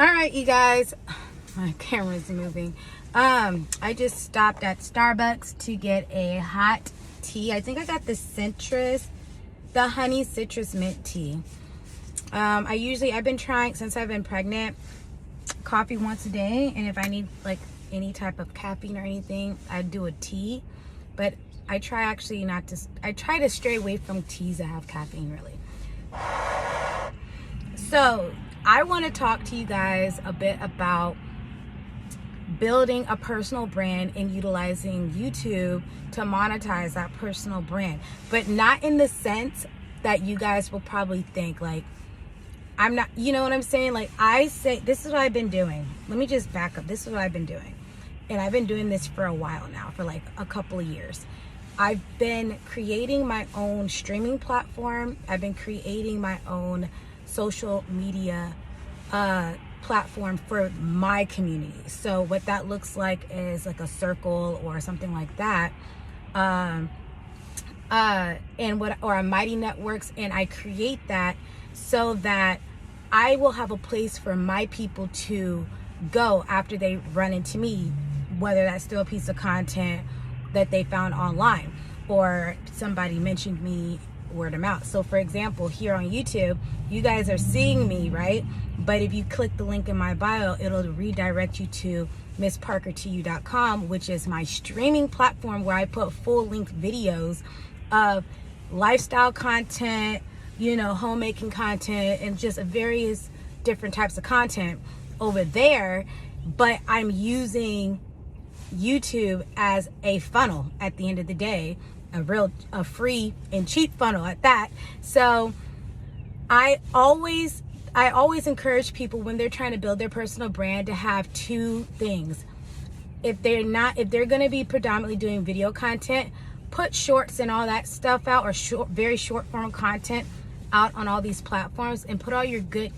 All right, you guys, my camera's moving. I just stopped at Starbucks to get a hot tea. I think I got the honey citrus mint tea. I've been trying since I've been pregnant, coffee once a day, and if I need like any type of caffeine or anything, I do a tea. But I try to stray away from teas that have caffeine, really. So I want to talk to you guys a bit about building a personal brand and utilizing YouTube to monetize that personal brand, but not in the sense that you guys will probably think like I'm not, you know what I'm saying? Like I say, this is what I've been doing. Let me just back up. This is what I've been doing. And I've been doing this for a while now, for like a couple of years. I've been creating my own streaming platform. I've been creating my own social media platform for my community. So what that looks like is like a circle or something like that. Or a Mighty Networks, and I create that so that I will have a place for my people to go after they run into me, whether that's still a piece of content that they found online or somebody mentioned me word of mouth. So for example, here on YouTube, you guys are seeing me, right? But if you click the link in my bio, it'll redirect you to MissParkerToYou.com, which is my streaming platform where I put full length videos of lifestyle content, homemaking content, and just various different types of content over there. But I'm using YouTube as a funnel at the end of the day, a free and cheap funnel at that. So I always encourage people when they're trying to build their personal brand to have two things. If they're going to be predominantly doing video content, put shorts and all that stuff out, or very short form content out on all these platforms, and put all your good,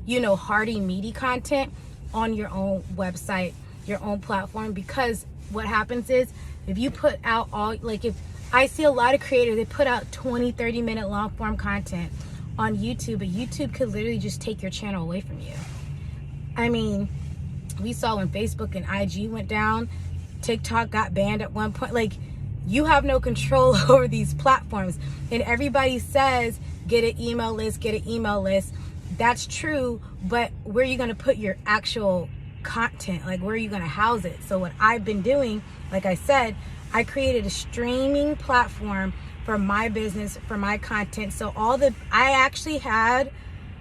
hearty, meaty content on your own website, your own platform. Because what happens is, if you put out if I see a lot of creators, they put out 20-30 minute long form content on YouTube, but YouTube could literally just take your channel away from you. I mean, we saw when Facebook and IG went down, TikTok got banned at one point. Like, you have no control over these platforms. And everybody says, get an email list. That's true, but where are you going to put your actual content? Like, where are you going to house it? So what I've been doing, like I said, I created a streaming platform for my business, for my content. So I actually had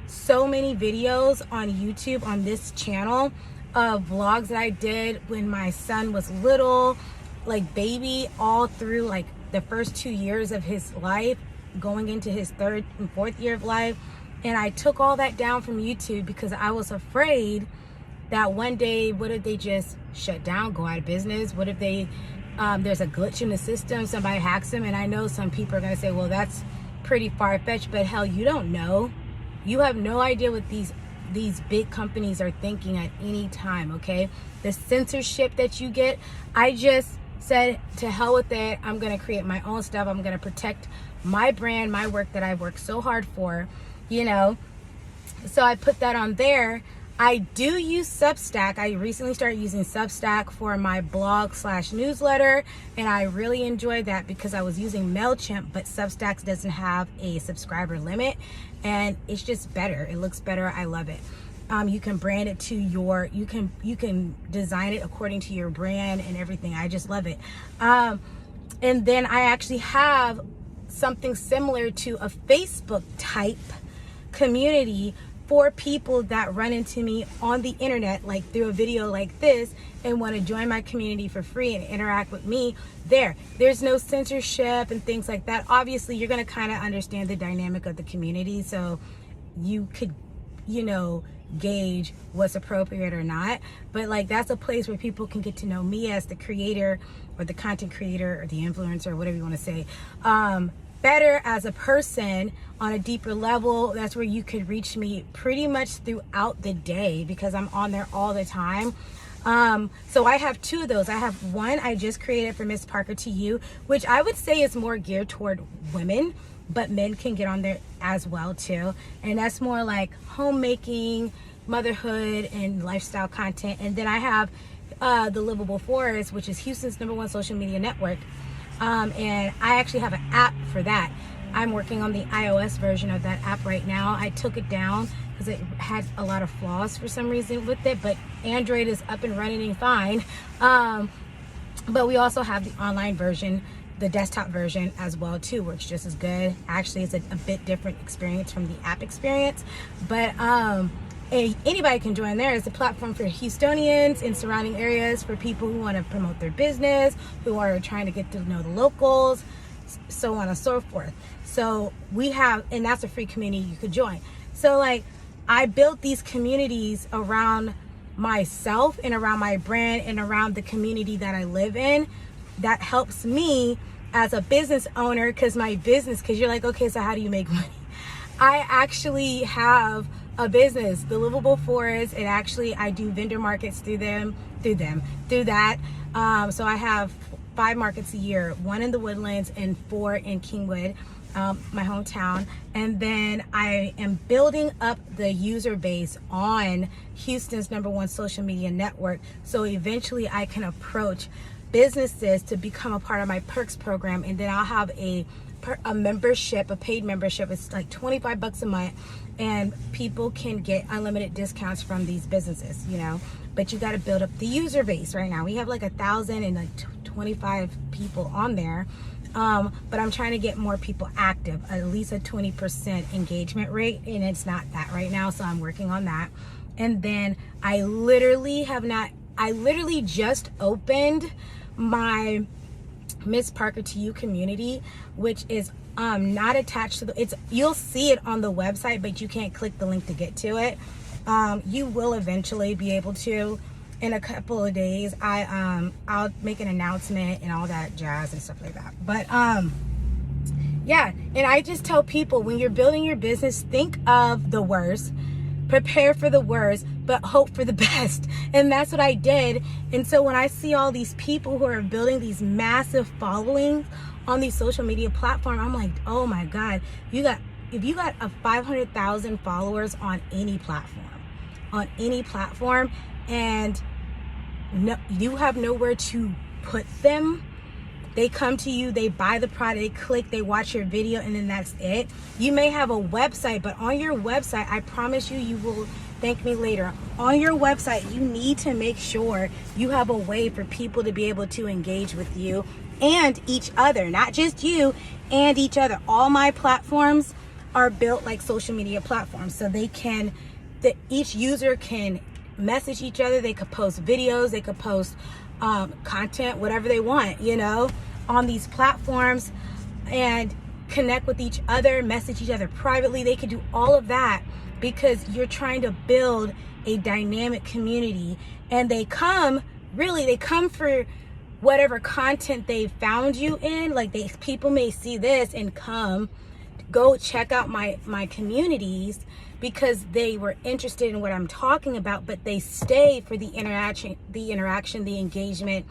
so many videos on YouTube on this channel of vlogs that I did when my son was little, like baby, all through like the first 2 years of his life, going into his 3rd and 4th year of life. And I took all that down from YouTube because I was afraid that one day, what if they just shut down, go out of business? What if there's a glitch in the system, somebody hacks them? And I know some people are going to say, well, that's pretty far-fetched, but hell, you don't know. You have no idea what these big companies are thinking at any time, okay? The censorship that you get, I just said, to hell with it. I'm going to create my own stuff. I'm going to protect my brand, my work that I've worked so hard for, So I put that on there. I do use Substack. I recently started using Substack for my blog/newsletter, and I really enjoyed that because I was using MailChimp, but Substack doesn't have a subscriber limit, and it's just better. It looks better. I love it. You can brand it to you can design it according to your brand and everything. I just love it. And then I actually have something similar to a Facebook type community for people that run into me on the internet, like through a video like this, and want to join my community for free and interact with me there. There's no censorship and things like that. Obviously, you're going to kind of understand the dynamic of the community, so you could, gauge what's appropriate or not. But like, that's a place where people can get to know me as the creator or the content creator or the influencer, or whatever you want to say, better as a person on a deeper level. That's where you could reach me pretty much throughout the day because I'm on there all the time. So I have two of those. I have one I just created for Miss Parker to You, which I would say is more geared toward women, but men can get on there as well too. And that's more like homemaking, motherhood and lifestyle content. And then I have the Livable Forest, which is Houston's #1 social media network. And I actually have an app for that. I'm working on the iOS version of that app right now. I took it down because it had a lot of flaws for some reason with it, but Android is up and running and fine. But we also have the online version, the desktop version as well too, works just as good. Actually, it's a bit different experience from the app experience, but anybody can join there. It's a platform for Houstonians in surrounding areas, for people who want to promote their business, who are trying to get to know the locals, so on and so forth. So we have, and that's a free community you could join. So like, I built these communities around myself and around my brand and around the community that I live in. That helps me as a business owner, because you're like, okay, so how do you make money? I actually have a business, the Livable Forest, and actually I do vendor markets through that. So I have 5 markets a year, 1 in the Woodlands and 4 in Kingwood, my hometown. And then I am building up the user base on Houston's #1 social media network, so eventually I can approach businesses to become a part of my perks program. And then I'll have a membership, a paid membership. It's like $25 a month, and people can get unlimited discounts from these businesses, you know. But you got to build up the user base. Right now we have like 1,025 people on there, but I'm trying to get more people active, at least a 20% engagement rate, and it's not that right now, so I'm working on that. And then I literally just opened my Miss Parker to You community, which is not attached to you'll see it on the website, but you can't click the link to get to it. You will eventually be able to in a couple of days. I'll make an announcement and all that jazz and stuff like that. But yeah, and I just tell people, when you're building your business, think of the worst, prepare for the worst, but hope for the best. And that's what I did. And so when I see all these people who are building these massive followings on these social media platforms, I'm like, oh my God, if you got a 500,000 followers on any platform, and you have nowhere to put them, they come to you, they buy the product, they click, they watch your video, and then that's it. You may have a website, but on your website, I promise you will thank me later. On your website, you need to make sure you have a way for people to be able to engage with you and each other, not just you, and each other. All my platforms are built like social media platforms, so each user can message each other, they could post videos, they could post content, whatever they want, you know, on these platforms, and connect with each other, message each other privately. They could do all of that because you're trying to build a dynamic community, and they come for whatever content they found you in. Like, people may see this and go check out my communities because they were interested in what I'm talking about, but they stay for the interaction, the engagement,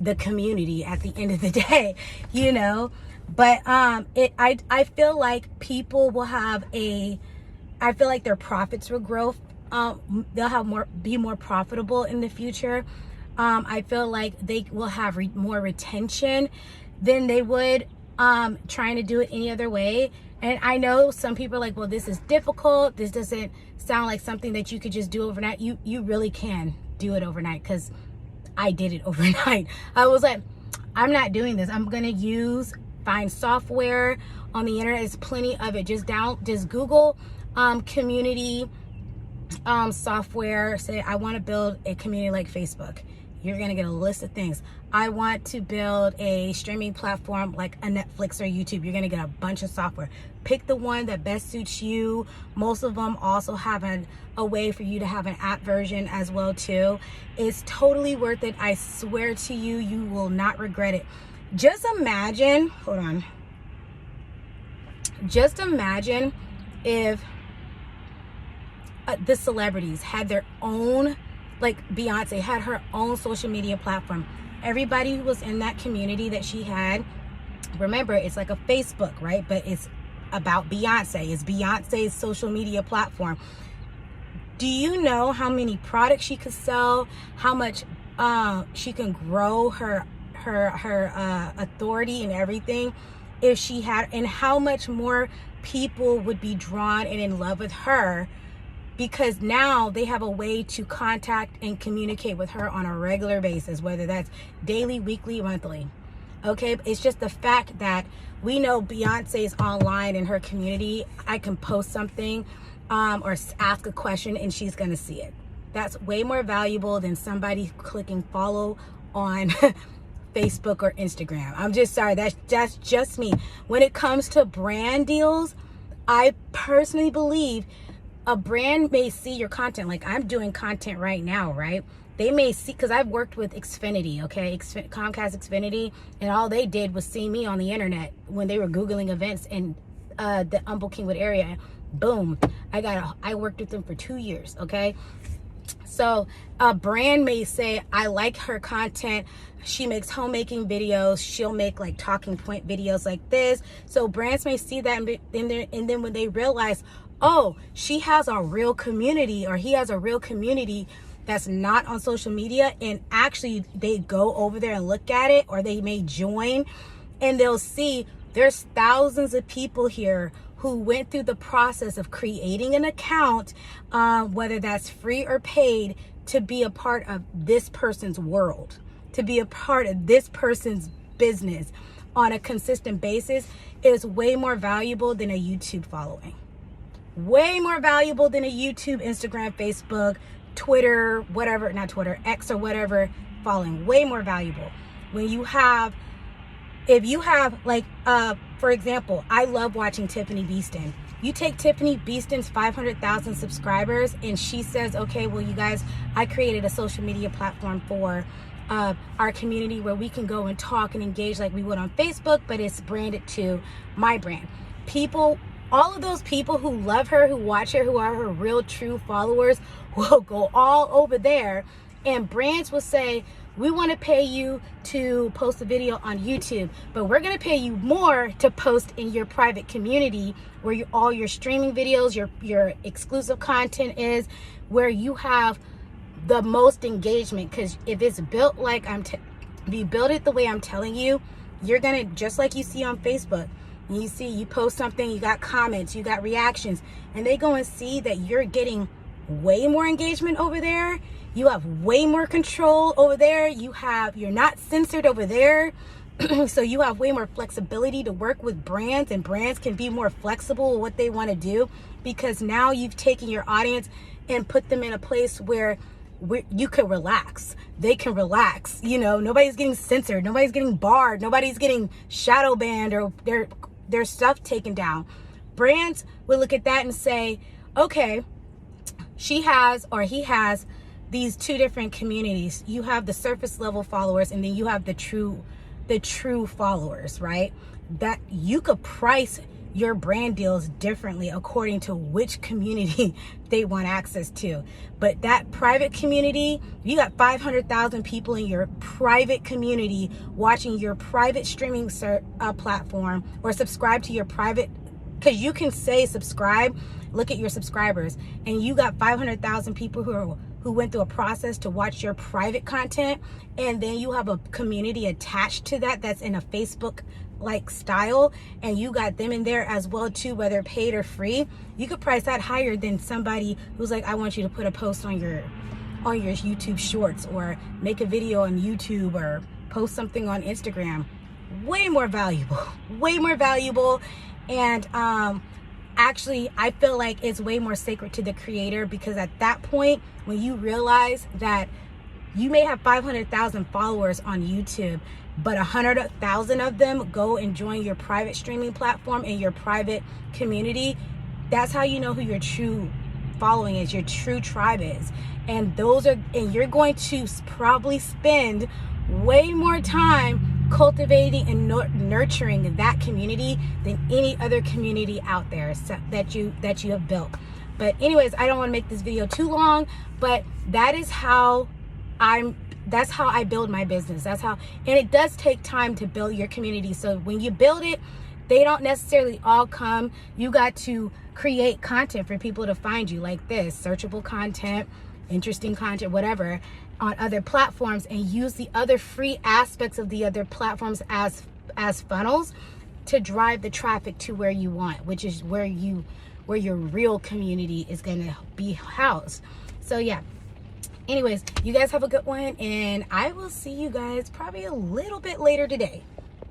the community at the end of the day, you know. But I feel like people will I feel like their profits will grow. They'll be more profitable in the future. I feel like they will have more retention than they would trying to do it any other way. And I know some people are like, well, this is difficult. This doesn't sound like something that you could just do overnight. You really can do it overnight, because I did it overnight. I was like, I'm not doing this. I'm going to find software on the internet. There's plenty of it. Just Google community software. Say, I want to build a community like Facebook. You're going to get a list of things. I want to build a streaming platform like a Netflix or YouTube. You're going to get a bunch of software. Pick the one that best suits you. Most of them also have a way for you to have an app version as well too. It's totally worth it. I swear to you, you will not regret it. Just imagine if the celebrities had their own, like Beyonce had her own social media platform. Everybody who was in that community that she had, remember, it's like a Facebook, right? But it's about Beyonce. It's Beyonce's social media platform. Do you know how many products she could sell? How much she can grow her authority and everything if she had, and how much more people would be drawn and in love with her, because now they have a way to contact and communicate with her on a regular basis, whether that's daily, weekly, monthly. Okay, it's just the fact that we know Beyonce's online in her community. I can post something or ask a question and she's gonna see it. That's way more valuable than somebody clicking follow on Facebook or Instagram. I'm just sorry, that's just me. When it comes to brand deals, I personally believe a brand may see your content. Like I'm doing content right now, right? They may see, because I've worked with Xfinity, okay, Comcast Xfinity, and all they did was see me on the internet when they were Googling events in the Humboldt Kingwood area. Boom, I worked with them for 2 years, okay? So a brand may say, I like her content. She makes homemaking videos. She'll make like talking point videos like this. So brands may see that and then when they realize, oh, she has a real community, or he has a real community that's not on social media, and actually they go over there and look at it, or they may join and they'll see there's thousands of people here who went through the process of creating an account, whether that's free or paid, to be a part of this person's world, to be a part of this person's business on a consistent basis, is way more valuable than a YouTube following. Way more valuable than a YouTube, Instagram, Facebook, Twitter, whatever, not Twitter, X or whatever following. Way more valuable. When you have, if you have like, for example, I love watching Tiffany Beaston. You take Tiffany Beaston's 500,000 subscribers and she says, okay, well, you guys, I created a social media platform for our community where we can go and talk and engage like we would on Facebook, but it's branded to my brand. People, all of those people who love her, who watch her, who are her real true followers, will go all over there, and brands will say, we want to pay you to post a video on YouTube, but we're going to pay you more to post in your private community where all your streaming videos, your exclusive content is, where you have the most engagement. Because if it's built like if you build it the way I'm telling you, you're going to, just like you see on Facebook, you see, you post something, you got comments, you got reactions, and they go and see that you're getting way more engagement over there. You have way more control over there. You're not censored over there. So you have way more flexibility to work with brands, and brands can be more flexible with what they want to do, because now you've taken your audience and put them in a place where you can relax. They can relax. You know, nobody's getting censored. Nobody's getting barred. Nobody's getting shadow banned or their stuff taken down. Brands will look at that and say, okay, she has, or he has, these two different communities. You have the surface level followers, and then you have the true followers, right? That you could price your brand deals differently according to which community they want access to. But that private community, you got 500,000 people in your private community watching your private streaming platform, or subscribe to your private, because you can say subscribe, look at your subscribers, and you got 500,000 people who went through a process to watch your private content, and then you have a community attached to that that's in a Facebook like style, and you got them in there as well too, whether paid or free. You could price that higher than somebody who's like, I want you to put a post on your YouTube shorts, or make a video on YouTube, or post something on Instagram. Way more valuable, way more valuable. And actually, I feel like it's way more sacred to the creator, because at that point, when you realize that you may have 500,000 followers on YouTube, but 100,000 of them go and join your private streaming platform and your private community, that's how you know who your true following is, your true tribe is. And you're going to probably spend way more time cultivating and nurturing that community than any other community out there that you have built. But anyways, I don't want to make this video too long, but that's how I build my business. And it does take time to build your community. So when you build it, they don't necessarily all come. You got to create content for people to find you, like this, searchable content, interesting content, whatever, on other platforms, and use the other free aspects of the other platforms as funnels to drive the traffic to where you want, which is where your real community is going to be housed. So yeah, anyways, you guys have a good one, and I will see you guys probably a little bit later today.